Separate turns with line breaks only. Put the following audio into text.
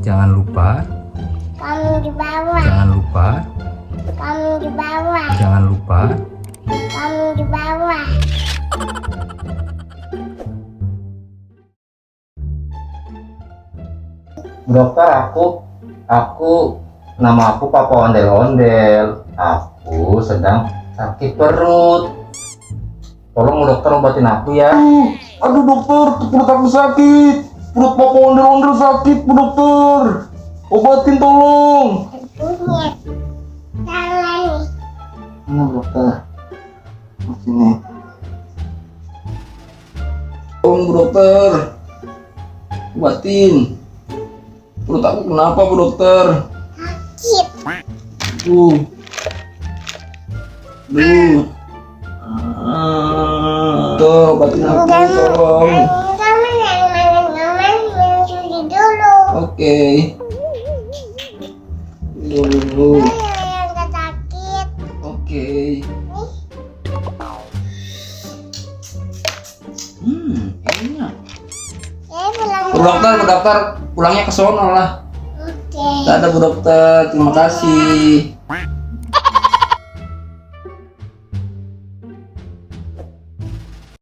Jangan lupa.
Kamu di bawah.
Jangan lupa.
Kamu di bawah.
Jangan lupa.
Kamu di bawah.
Dokter, nama aku Papa Ondel-Ondel. Aku sedang sakit perut. Tolong dokter obatin aku ya.
Aduh dokter, perut aku sakit. Perut Papa Ondel-Ondel sakit, Bu dokter. Obatin tolong.
Punya. Salah nih.
Mana dokter? Sini. Tolong Bu dokter. Obatin. Perut aku kenapa Bu dokter?
Sakit.
Duh. Tuh, obatin aku tolong.
Kamu yang minum susu dulu.
Oke. Dulu.
Yang gak sakit.
Oke. Enak.
Pulang.
Bu dokter, pulangnya ke sono lah.
Oke.
Dadah Bu dokter, terima kasih.